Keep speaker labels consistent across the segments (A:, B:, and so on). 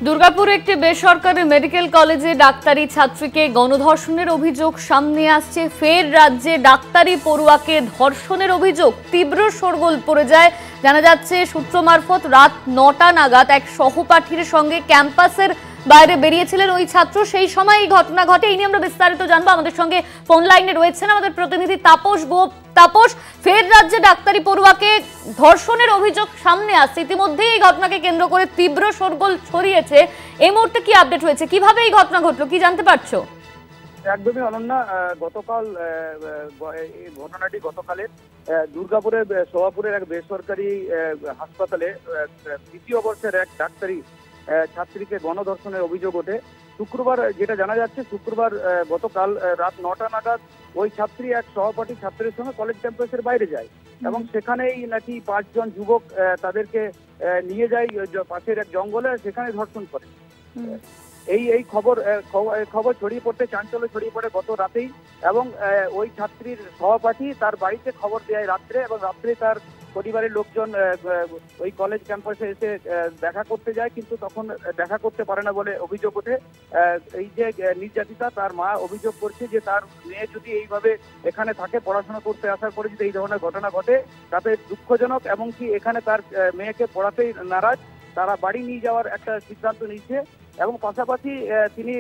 A: দুর্গাপুর একটি বেসরকারি মেডিকেল কলেজে ডাক্তারি ছাত্রীকে গণধর্ষণের অভিযোগ সামনে আসছে। ফের রাজ্যে ডাক্তারি পড়ুয়াকে ধর্ষণের অভিযোগ তীব্র শোরগোল পড়ে যায়। জানা যাচ্ছে সূত্র মারফত রাত ৯টা নাগাদ এক সহপাঠীর সঙ্গে ক্যাম্পাসের বাইরে বেরিয়েছিলেন ওই ছাত্র। সেই সময় এই ঘটনা ঘটে। এই নিয়ে আমরা বিস্তারিত জানবো। আমাদের সঙ্গে ফোন লাইনে রয়েছেন আমাদের প্রতিনিধি তাপস গোপ। তাপস, ফের রাজ্যে ডাক্তারি পড়ুয়াকে ধর্ষণের অভিযোগ সামনে আসছে। ইতিমধ্যেই এই ঘটনাকে কেন্দ্র করে তীব্র শোরগোল ছড়িয়েছে। এই মুহূর্তে কি আপডেট হয়েছে, কিভাবে এই ঘটনা ঘটলো, কি জানতে পারছো?
B: একদমই অনন্যা, গতকাল এই ঘটনাটি গতকালের দুর্গাপুরের সোহাপুরের এক বেসরকারি হাসপাতালে দ্বিতীয় বর্ষের এক ডাক্তারি ছাত্রীকে গণধর্ষণের অভিযোগ ওঠে। শুক্রবার যেটা জানা যাচ্ছে, শুক্রবার গতকাল রাত ৯টা নাগাদ ওই ছাত্রী এক সহপাঠী ছাত্রের সঙ্গে কলেজ ক্যাম্পাসের বাইরে যায় এবং সেখানেই নাকি ৫ জন যুবক তাদেরকে নিয়ে যায় পাশের এক জঙ্গলে, সেখানে ধর্ষণ করে। এই খবর ছড়িয়ে পড়তে চাঞ্চল্য ছড়িয়ে পড়ে গত রাতেই, এবং ওই ছাত্রীর সহপাঠী তার বাড়িতে খবর দেয় রাত্রে, এবং রাত্রে তার পরিবারের লোকজন ওই কলেজ ক্যাম্পাসে এসে দেখা করতে যায়, কিন্তু তখন দেখা করতে পারে না বলে অভিযোগ ওঠে। এই যে নির্যাতিতা, তার মা অভিযোগ করছে যে তার মেয়ে যদি এইভাবে এখানে থাকে, পড়াশোনা করতে আসার পরে যদি এই ধরনের ঘটনা ঘটে তাতে দুঃখজনক, এবং কি এখানে তার মেয়েকে পড়াতেই নারাজ, তারা বাড়ি নিয়ে যাওয়ার একটা সিদ্ধান্ত নিয়েছে। এবং পাশাপাশি তিনি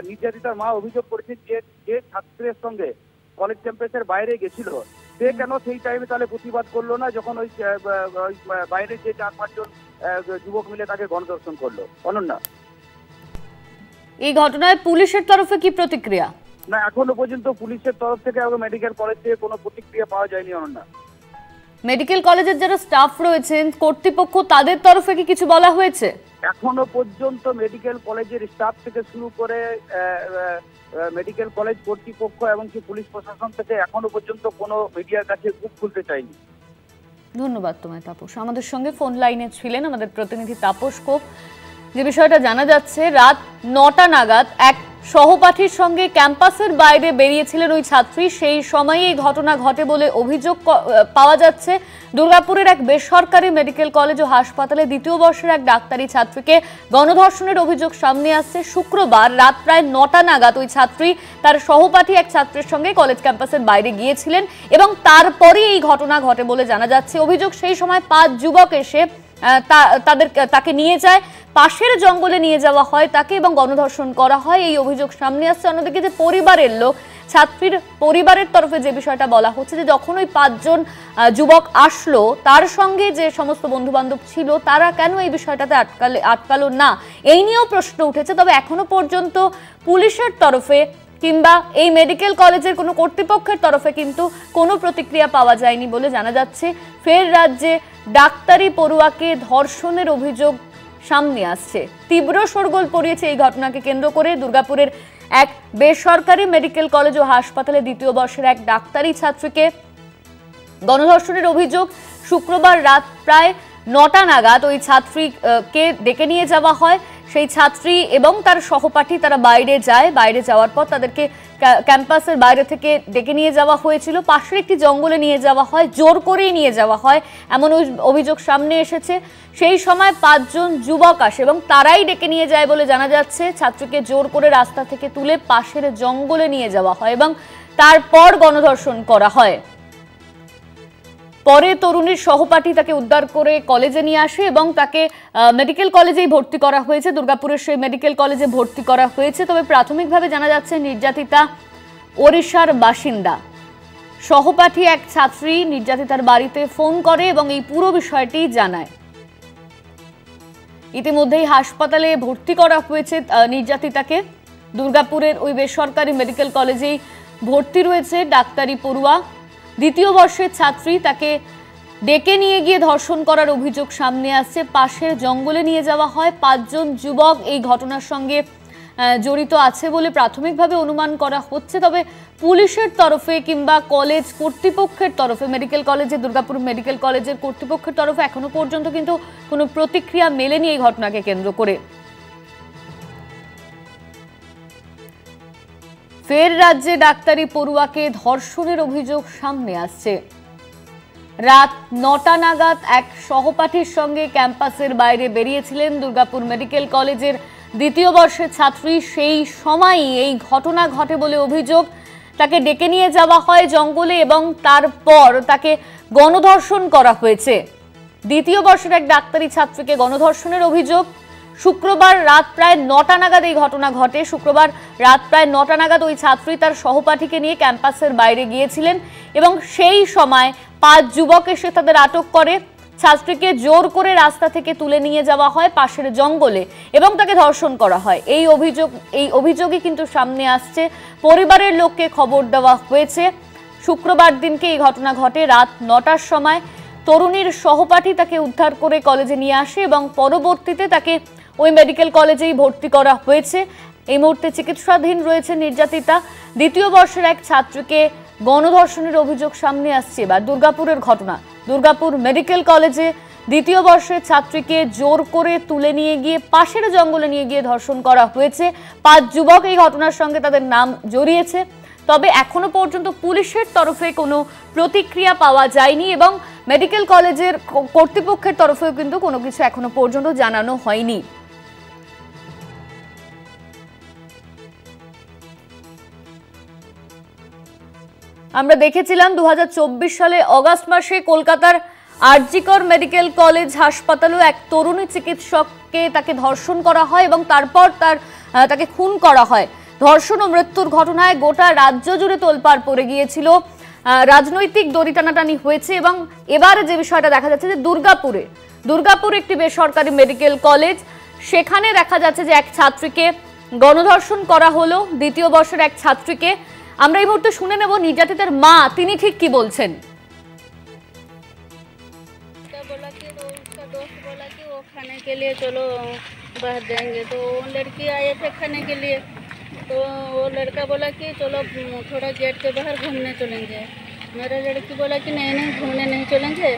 B: নির্যাতিতার মা অভিযোগ করেছেন যে ছাত্রের সঙ্গে কলেজ ক্যাম্পাসের বাইরে গেছিল, সে কেন সেই টাইমে তাহলে প্রতিবাদ করলো না, যখন ওই বাইরে যে ৪-৫ জন যুবক মিলে তাকে গণধর্ষণ করলো। অনন্যা,
A: এই ঘটনায় পুলিশের তরফে কি প্রতিক্রিয়া?
B: না, এখনো পর্যন্ত পুলিশের তরফ থেকে এবং মেডিকেল কলেজ থেকে কোনো প্রতিক্রিয়া পাওয়া যায়নি। অনন্যা,
A: মেডিকেল কলেজের যারা স্টাফ রয়েছেন, কর্তৃপক্ষ, তাদের তরফে কি কিছু বলা হয়েছে?
B: এখনো পর্যন্ত মেডিকেল কলেজের স্টাফ থেকে শুরু করে মেডিকেল কলেজ কর্তৃপক্ষ এবং কি পুলিশ প্রশাসন থেকে এখনো পর্যন্ত কোনো মিডিয়ার কাছে মুখ খুলতে চায়নি।
A: ধন্যবাদ তোমায় তাপস। আমাদের সঙ্গে ফোন লাইনে ছিলেন আমাদের প্রতিনিধি তাপস কোপ। যে বিষয়টা জানা যাচ্ছে, রাত ৯টা নাগাদ এক সহপাঠীর সঙ্গে ক্যাম্পাসের বাইরে বেরিয়েছিলেন ওই ছাত্রী। সেই সময়ই এই ঘটনা ঘটে বলে অভিযোগ পাওয়া যাচ্ছে। দুর্গাপুরের এক বেসরকারি মেডিকেল কলেজ ও হাসপাতালে দ্বিতীয় বর্ষের এক ডাক্তারি ছাত্রীকে গণধর্ষণের অভিযোগ সামনে আসছে। শুক্রবার রাত প্রায় ৯টা নাগাদ ওই ছাত্রী তার সহপাঠী এক ছাত্রের সঙ্গে কলেজ ক্যাম্পাসের বাইরে গিয়েছিলেন এবং তারপরই এই ঘটনা ঘটে বলে জানা যাচ্ছে। অভিযোগ, সেই সময় ৫ যুবক এসে তাকে নিয়ে যায়, পাশের জঙ্গলে নিয়ে যাওয়া হয় তাকে এবং গণধর্ষণ করা হয়, এই অভিযোগ সামনে আসছে। অন্যদিকে যে পরিবারের লোক, ছাত্রীর পরিবারের তরফে যে বিষয়টা বলা হচ্ছে যে যখন ওই ৫ জন যুবক আসলো, তার সঙ্গে যে সমস্ত বন্ধু বান্ধব ছিল তারা কেন এই বিষয়টাতে আটকালো না, এই নিয়েও প্রশ্ন উঠেছে। তবে এখনো পর্যন্ত পুলিশের তরফে কিংবা এই মেডিকেল কলেজের কোনো কর্তৃপক্ষের তরফে কিন্তু কোনো প্রতিক্রিয়া পাওয়া যায়নি বলে জানা যাচ্ছে। ফের রাজ্যে ডাক্তারি পড়ুয়াকে ধর্ষণের অভিযোগ সামনে আসছে। তীব্র শোরগোল পড়িয়েছে এই ঘটনাকে কেন্দ্র করে। দুর্গাপুরের এক বেসরকারি মেডিকেল কলেজ ও হাসপাতালে দ্বিতীয় বর্ষের এক ডাক্তারি ছাত্রীকে গণধর্ষণের অভিযোগ। শুক্রবার রাত প্রায় ৯টা নাগাদ ওই ছাত্রীকে ডেকে নিয়ে যাওয়া হয়। সেই ছাত্রী এবং তার সহপাঠী তারা বাইরে যায়। বাইরে যাওয়ার পর তাদেরকে ক্যাম্পাসের বাইরে থেকে ডেকে নিয়ে যাওয়া হয়েছিল, পাশের একটি জঙ্গলে নিয়ে যাওয়া হয়, জোর করেই নিয়ে যাওয়া হয় এমন অভিযোগ সামনে এসেছে। সেই সময় ৫ জন যুবক আসে এবং তারাই ডেকে নিয়ে যায় বলে জানা যাচ্ছে। ছাত্রীকে জোর করে রাস্তা থেকে তুলে পাশের জঙ্গলে নিয়ে যাওয়া হয় এবং তারপর গণধর্ষণ করা হয়। পরে তরুণীর সহপাঠী তাকে উদ্ধার করে কলেজে নিয়ে আসে এবং তাকে মেডিকেল কলেজেই ভর্তি করা হয়েছে। দুর্গাপুরের সেই মেডিকেল কলেজে ভর্তি করা হয়েছে। তবে প্রাথমিকভাবে জানা যাচ্ছে নির্যাতিতা ওড়িশার বাসিন্দা। সহপাঠী এক ছাত্রী নির্যাতিতার বাড়িতে ফোন করে এবং এই পুরো বিষয়টি জানায়। ইতিমধ্যেই হাসপাতালে ভর্তি করা হয়েছে নির্যাতিতাকে। দুর্গাপুরের ওই বেসরকারি মেডিকেল কলেজেই ভর্তি রয়েছে ডাক্তারি পড়ুয়া। দ্বিতীয় বর্ষের ছাত্রী, তাকে ডেকে নিয়ে গিয়ে ধর্ষণ করার অভিযোগ সামনে আসছে। পাশের জঙ্গলে নিয়ে যাওয়া হয়। ৫ জন যুবক এই ঘটনার সঙ্গে জড়িত আছে বলে প্রাথমিকভাবে অনুমান করা হচ্ছে। তবে পুলিশের তরফে কিংবা কলেজ কর্তৃপক্ষের তরফে, মেডিকেল কলেজে, দুর্গাপুর মেডিকেল কলেজের কর্তৃপক্ষের তরফে এখনো পর্যন্ত কিন্তু কোনো প্রতিক্রিয়া মেলেনি এই ঘটনাকে কেন্দ্র করে। ফের রাজ্যে ডাক্তারি পড়ুয়াকে ধর্ষণের অভিযোগ সামনে আসছে। রাত ৯টা নাগাদ এক সহপাঠীর সঙ্গে ক্যাম্পাসের বাইরে বেরিয়েছিলেন দুর্গাপুর মেডিকেল কলেজের দ্বিতীয় বর্ষের ছাত্রী। সেই সময়ই এই ঘটনা ঘটে বলে অভিযোগ। তাকে ডেকে নিয়ে যাওয়া হয় জঙ্গলে এবং তারপর তাকে গণধর্ষণ করা হয়েছে। দ্বিতীয় বর্ষের এক ডাক্তারি ছাত্রীকে গণধর্ষণের অভিযোগ। শুক্রবার রাত প্রায় ৯টা নাগাদ এই ঘটনা ঘটে। শুক্রবার রাত প্রায় ৯টা নাগাদ ওই ছাত্রী তার সহপাঠীকে নিয়ে ক্যাম্পাসের বাইরে গিয়েছিলেন এবং সেই সময় ৫ যুবক এসে তাদের আটক করে। ছাত্রীকে জোর করে রাস্তা থেকে তুলে নিয়ে যাওয়া হয় পাশের জঙ্গলে এবং তাকে ধর্ষণ করা হয়। এই অভিযোগই কিন্তু সামনে আসছে। পরিবারের লোককে খবর দেওয়া হয়েছে। শুক্রবার দিনকে এই ঘটনা ঘটে। রাত ৯টার সময় তরুণীর সহপাঠী তাকে উদ্ধার করে কলেজে নিয়ে আসে এবং পরবর্তীতে তাকে ওই মেডিকেল কলেজেই ভর্তি করা হয়েছে। এই মুহূর্তে চিকিৎসাধীন রয়েছে নির্যাতিতা। দ্বিতীয় বর্ষের এক ছাত্রীকে গণধর্ষণের অভিযোগ সামনে আসছে। এবার দুর্গাপুরের ঘটনা। দুর্গাপুর মেডিকেল কলেজে দ্বিতীয় বর্ষের ছাত্রীকে জোর করে তুলে নিয়ে গিয়ে পাশের জঙ্গলে নিয়ে গিয়ে ধর্ষণ করা হয়েছে। ৫ যুবক এই ঘটনার সঙ্গে তাদের নাম জড়িয়েছে। তবে এখনো পর্যন্ত পুলিশের তরফে কোনো প্রতিক্রিয়া পাওয়া যায়নি এবং মেডিকেল কলেজের কর্তৃপক্ষের তরফেও কিন্তু কোনো কিছু এখনো পর্যন্ত জানানো হয়নি। আমরা দেখেছিলাম ২০২৪ সালে অগাস্ট মাসে কলকাতার আরজিকর মেডিকেল কলেজ হাসপাতালেও এক তরুণী চিকিৎসককে তাকে ধর্ষণ করা হয় এবং তারপর তাকে খুন করা হয়। ধর্ষণ ও মৃত্যুর ঘটনায় গোটা রাজ্য জুড়ে তোলপাড় পড়ে গিয়েছিল। রাজনৈতিক দড়ি টানাটানি হয়েছে এবং এবার যে বিষয়টা দেখা যাচ্ছে যে দুর্গাপুর একটি বেসরকারি মেডিকেল কলেজ, সেখানে দেখা যাচ্ছে যে এক ছাত্রীকে গণধর্ষণ করা হলো, দ্বিতীয় বর্ষের এক ছাত্রীকে। আমরা এই মুহূর্তে শুনে নেব নির্যাতিতার মা তিনি ঠিক কি বলছেন।
C: बोला कि वो खाने के लिए चलो बाहर जाएंगे, तो वो लड़की आए थे खाने के लिए, तो वो लड़का बोला कि चलो थोड़ा गेट के बाहर घूमने चलेंगे। मेरा लड़की बोला कि नहीं नहीं घूमने नहीं चलेंगे,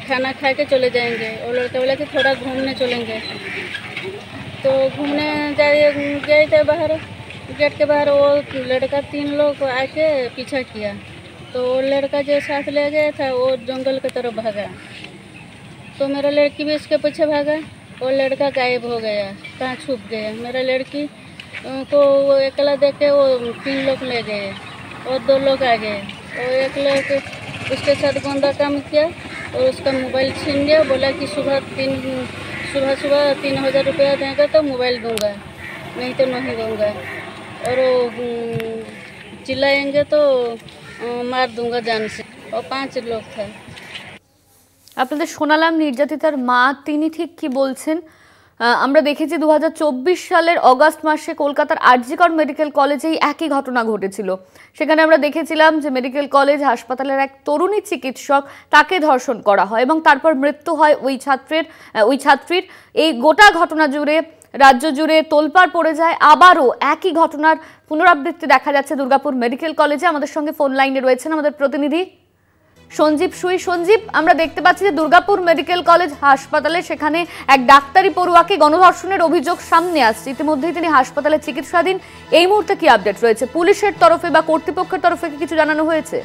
C: खाना खा के चले जाएंगे। वो लड़का बोला कि थोड़ा घूमने चलेंगे। तो घूमने गए थे बाहर, गेट के बाहर। वो लड़का 3 लोग आके पीछा किया, तो वो लड़का जो साथ ले गया था वो जंगल की तरफ भागा, तो मेरा लड़की भी इसके पीछे भागा। वो लड़का गायब हो गया, कहाँ छुप गया। मेरा लड़की को वो अकेला देख के वो 3 लोग ले गए और 2 लोग आ गए। और एक लोग उसके साथ गंदा काम किया और उसका मोबाइल छीन गया। बोला कि सुबह 3000 रुपया देगा तो मोबाइल दूंगा, नहीं तो नहीं दूंगा, और वो चिल्लाएंगे तो मार दूंगा जान से। और 5 लोग थे।
A: আপনাদের শোনালাম নির্যাতিতার মা তিনি ঠিক কি বলছেন। আমরা দেখেছি ২০২৪ সালের অগাস্ট মাসে কলকাতার আরজিকর মেডিকেল কলেজেই একই ঘটনা ঘটেছিল। সেখানে আমরা দেখেছিলাম যে মেডিকেল কলেজ হাসপাতালের এক তরুণী চিকিৎসক তাকে ধর্ষণ করা হয় এবং তারপর মৃত্যু হয় ওই ছাত্রীর। এই গোটা ঘটনা জুড়ে রাজ্য জুড়ে তোলপাড় পড়ে যায়। আবারও একই ঘটনার পুনরাবৃত্তি দেখা যাচ্ছে দুর্গাপুর মেডিকেল কলেজে। আমাদের সঙ্গে ফোন লাইনে রয়েছেন আমাদের প্রতিনিধি সঞ্জীব সুই। সঞ্জীব, আমরা দেখতে পাচ্ছি যে দুর্গাপুর মেডিকেল কলেজ হাসপাতালে সেখানে এক ডাক্তারি পড়ুয়াকে গণধর্ষণের অভিযোগ সামনে আসছে। ইতিমধ্যেই তিনি হাসপাতালে চিকিৎসাধীন। এই মুহূর্তে কি আপডেট রয়েছে? পুলিশের তরফে বা কর্তৃপক্ষের তরফে কি কিছু জানানো হয়েছে?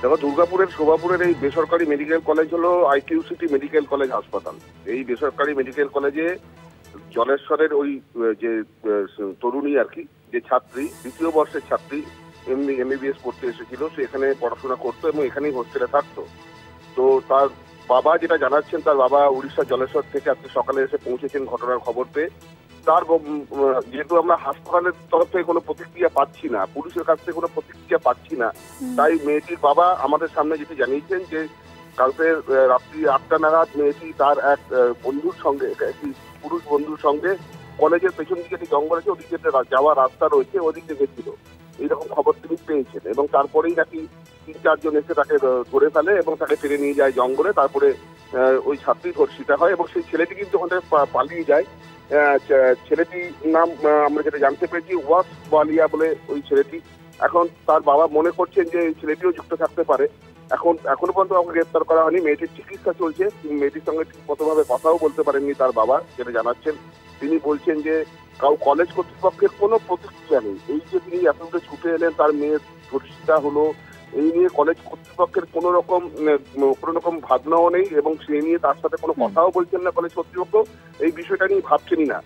D: দেখো, দুর্গাপুরের শোভাপুরের এই বেসরকারি মেডিকেল কলেজ হলো IQCT মেডিকেল কলেজ হাসপাতাল। এই বেসরকারি মেডিকেল কলেজে জলেশ্বরের ওই যে তরুণী আর কি, যে ছাত্রী, দ্বিতীয় বর্ষের ছাত্রী, MBBS পড়তে এসেছিল, সে এখানে পড়াশোনা করতো এবং এখানেই হোস্টেলে থাকতো। তো তার বাবা যেটা জানাচ্ছেন, তার বাবা উড়িষ্যার জলেশ্বর থেকে আজকে সকালে এসে পৌঁছেছেন ঘটনার খবর পেয়ে। তার যেহেতু আমরা হাসপাতালের তরফ থেকে কোনো প্রতিক্রিয়া পাচ্ছি না, পুলিশের কাছ থেকে কোনো প্রতিক্রিয়া পাচ্ছি না, তাই মেয়েটির বাবা আমাদের সামনে যেটি জানিয়েছেন যে কালকে রাত্রি 8টা নাগাদ মেয়েটি তার এক বন্ধুর সঙ্গে, একটি পুরুষ বন্ধুর সঙ্গে কলেজের পেছন দিকে একটি জঙ্গল আছে, ওদিকে যাওয়ার রাস্তা রয়েছে, ওদিকে গেছিল, এইরকম খবর তিনি পেয়েছেন। এবং তারপরেই নাকি 3-4 জন এসে তাকে ধরে ফেলে এবং তাকে টেনে নিয়ে যায় জঙ্গলে। তারপরে ওই ছাত্রী ধর্ষিতা হয় এবং সেই ছেলেটি কিন্তু ওখান থেকে পালিয়ে যায়। ছেলেটির নাম আমরা যেটা জানতে পেরেছি ওয়াস ওয়ালিয়া বলে ওই ছেলেটি। এখন তার বাবা মনে করছেন যে এই ছেলেটিও যুক্ত থাকতে পারে। এখনো পর্যন্ত আমাকে গ্রেপ্তার করা হয়নি। মেয়েটির চিকিৎসা চলছে। মেয়েটির সঙ্গে ঠিক মতোভাবে কথাও বলতে পারেননি তার বাবা, যেটা জানাচ্ছেন। তিনি বলছেন যে কলেজ কর্তৃপক্ষের কোনো প্রতিক্রিয়া নেই। এই যে তিনি এতটা ছুটে এলেন, তার মেয়ের ধর্ষিতা হলো, এই নিয়ে কলেজ কর্তৃপক্ষের কোনো রকম ভাবনাও নেই, এবং সেই নিয়ে তার সাথে কোনো কথাও বলছেন না কলেজ কর্তৃপক্ষ, এই বিষয়টা নিয়ে ভাবছেনই না।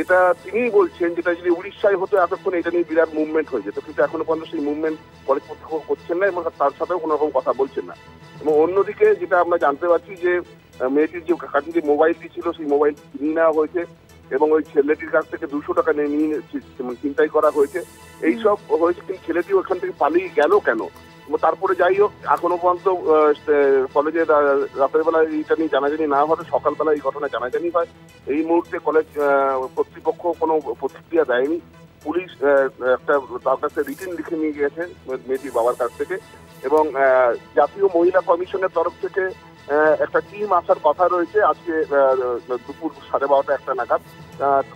D: এটা তিনিই বলছেন, যেটা যদি উড়িষ্যায় হতো এতক্ষণ এটা নিয়ে বিরাট মুভমেন্ট হয়ে যেত, কিন্তু এখনো পর্যন্ত সেই মুভমেন্ট কলেজ কর্তৃপক্ষ করছেন না এবং তার সাথেও কোনো রকম কথা বলছেন না। এবং অন্যদিকে যেটা আমরা জানতে পারছি যে মেয়েটির যে কাছে যে মোবাইলটি ছিল সেই মোবাইল ছিনিয়ে নেওয়া হয়েছে এবং ওই ছেলেটির কাছ থেকে 200 টাকা নিয়ে ছিনতাই করা হয়েছে। এইসব হয়েছে, কিন্তু ছেলেটি ওখান থেকে পালিয়ে গেল কেন? তারপরে যাই হোক, এখনো পর্যন্ত কলেজে রাতের বেলা এইটা নিয়ে জানাজানি না হলে সকালবেলা এই ঘটনা জানাজানি হয়। এই মুহূর্তে কলেজ কর্তৃপক্ষ কোনো প্রতিক্রিয়া দেয়নি। পুলিশ তার কাছে রিটেন লিখে নিয়ে গেছে মেয়েটির বাবার কাছ থেকে, এবং জাতীয় মহিলা কমিশনের তরফ থেকে একটা টিম আসার কথা রয়েছে আজকে দুপুর 12:30 নাগাদ।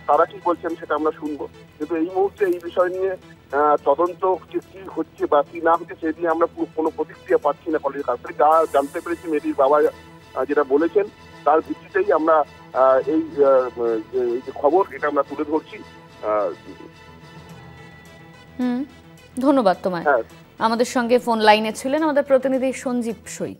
D: তারা কি বলছেন সেটা আমরা শুনবো, কিন্তু এই মুহূর্তে এই বিষয় নিয়ে তদন্ত কি হচ্ছে বা কি না হচ্ছে সেই নিয়ে আমরা কোনো প্রতিক্রিয়া পাচ্ছি না কলেজের কাছ থেকে। যা জানতে পেরেছি মেয়েটির বাবা যেটা বলেছেন তার ভিত্তিতেই আমরা এই যে খবর এটা আমরা তুলে ধরছি।
A: ধন্যবাদ তোমায়। আমাদের সঙ্গে ফোন লাইনে ছিলেন আমাদের প্রতিনিধি সঞ্জীব সই।